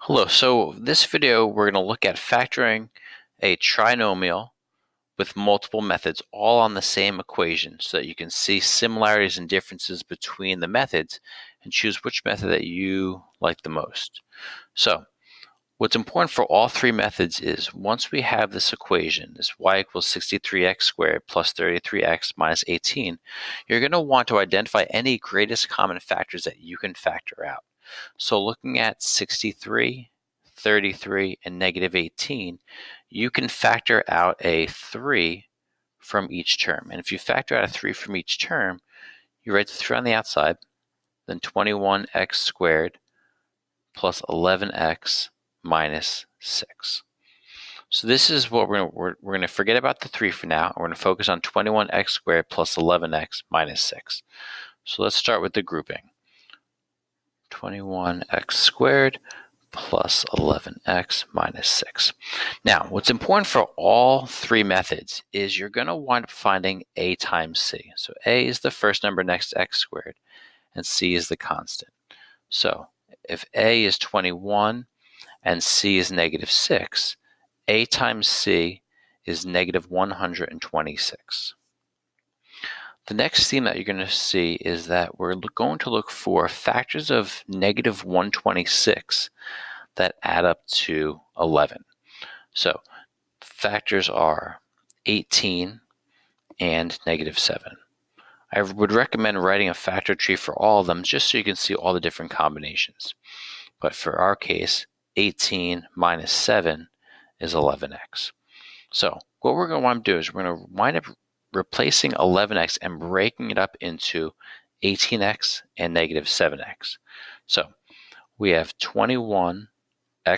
Hello, so this video we're going to look at factoring a trinomial with multiple methods all on the same equation so that you can see similarities and differences between the methods and choose which method that you like the most. So what's important for all three methods is once we have this equation, this y equals 63x squared plus 33x minus 18, you're going to want to identify any greatest common factors that you can factor out. So looking at 63, 33, and negative 18, you can factor out a 3 from each term. And if you factor out a 3 from each term, you write the 3 on the outside, then 21x squared plus 11x minus 6. So this is what we're going to forget about the 3 for now, and we're going to focus on 21x squared plus 11x minus 6. So let's start with the grouping. 21x squared plus 11x minus 6. Now, what's important for all three methods is you're going to wind up finding a times c. So a is the first number next to x squared, and c is the constant. So if a is 21 and c is negative 6, a times c is negative 126. The next theme that you're going to see is that we're going to look for factors of negative 126 that add up to 11. So factors are 18 and negative 7. I would recommend writing a factor tree for all of them just so you can see all the different combinations. But for our case, 18 minus 7 is 11x. So what we're going to want to do is we're going to wind up replacing 11x and breaking it up into 18x and negative 7x. So we have 21x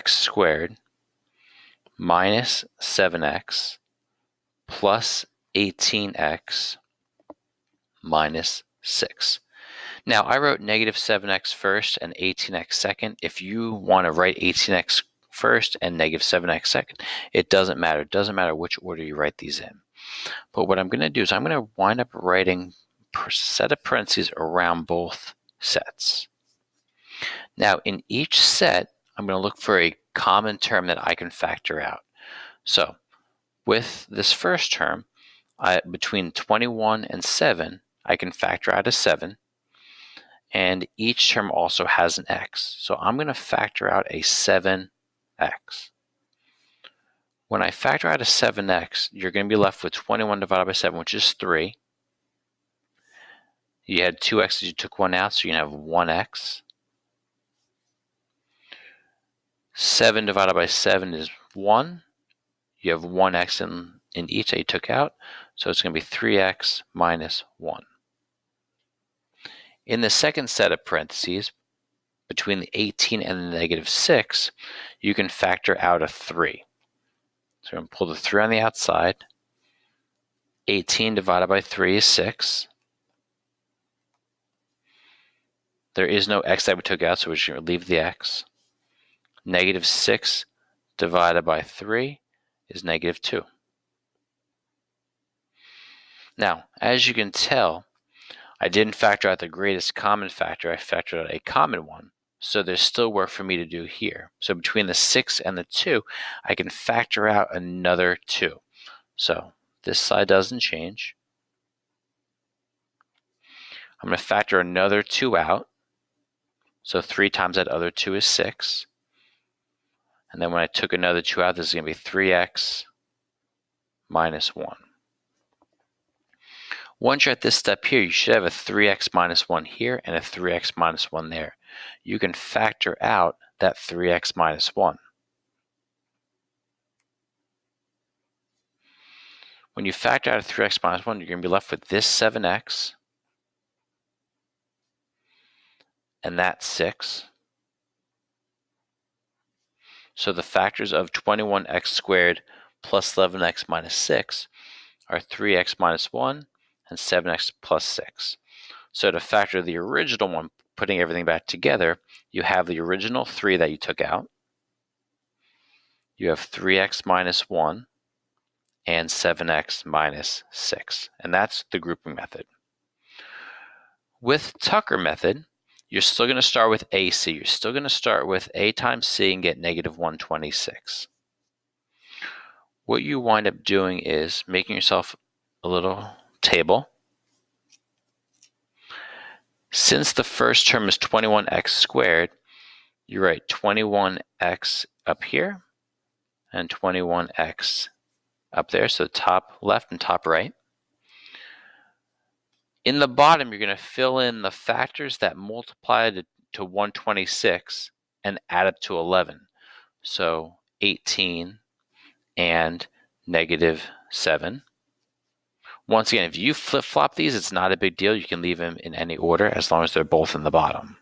squared minus 7x plus 18x minus 6. Now I wrote negative 7x first and 18x second. If you want to write 18x first and negative 7x second, it doesn't matter. It doesn't matter which order you write these in. But what I'm going to do is I'm going to wind up writing a set of parentheses around both sets. Now in each set, I'm going to look for a common term that I can factor out. So with this first term, between 21 and 7, I can factor out a 7. And each term also has an x. So I'm going to factor out a 7x. When I factor out a 7x, you're going to be left with 21 divided by 7, which is 3. You had 2 x's, you took 1 out, so you can have 1x. 7 divided by 7 is 1. You have 1x in each that you took out, so it's going to be 3x minus 1. In the second set of parentheses, between the 18 and the negative 6, you can factor out a 3. So I'm going to pull the 3 on the outside. 18 divided by 3 is 6. There is no x that we took out, so we're just going to leave the x. Negative 6 divided by 3 is negative 2. Now, as you can tell, I didn't factor out the greatest common factor. I factored out a common one. So there's still work for me to do here. So between the 6 and the 2, I can factor out another 2. So this side doesn't change. I'm going to factor another 2 out. So 3 times that other 2 is 6. And then when I took another 2 out, this is going to be 3x minus 1. Once you're at this step here, you should have a 3x minus 1 here and a 3x minus 1 there. You can factor out that 3x minus 1. When you factor out a 3x minus 1, you're going to be left with this 7x and that 6. So the factors of 21x squared plus 11x minus 6 are 3x minus 1 and 7x plus 6. So to factor the original one, putting everything back together, you have the original 3 that you took out. You have 3x minus 1 and 7x minus 6. And that's the grouping method. With Tucker method, you're still going to start with AC. You're still going to start with A times C and get negative 126. What you wind up doing is making yourself a little table. Since the first term is 21x squared, you write 21x up here and 21x up there, so top left and top right. In the bottom, you're going to fill in the factors that multiply to 126 and add up to 11. So 18 and negative 7. Once again, if you flip-flop these, it's not a big deal. You can leave them in any order as long as they're both in the bottom.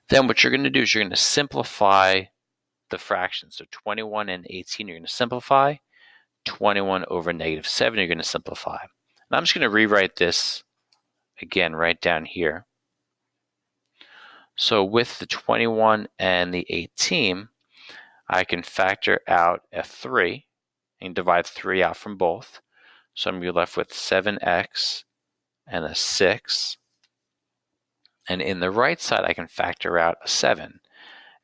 Then what you're going to do is you're going to simplify the fractions. So 21 and 18, you're going to simplify. 21 over negative 7, you're going to simplify. And I'm just going to rewrite this again right down here. So with the 21 and the 18, I can factor out a 3 and divide 3 out from both. So I'm going to be left with 7x and a 6. And in the right side, I can factor out a 7.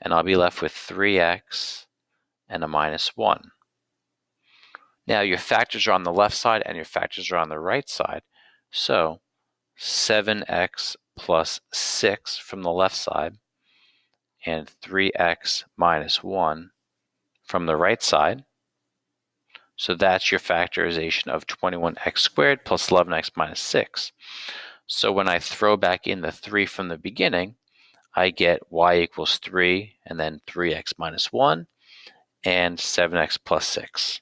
And I'll be left with 3x and a minus 1. Now your factors are on the left side and your factors are on the right side. So 7x plus 6 from the left side and 3x minus 1 from the right side. So that's your factorization of 21x squared plus 11x minus 6. So when I throw back in the 3 from the beginning, I get y equals 3 and then 3x minus 1 and 7x plus 6.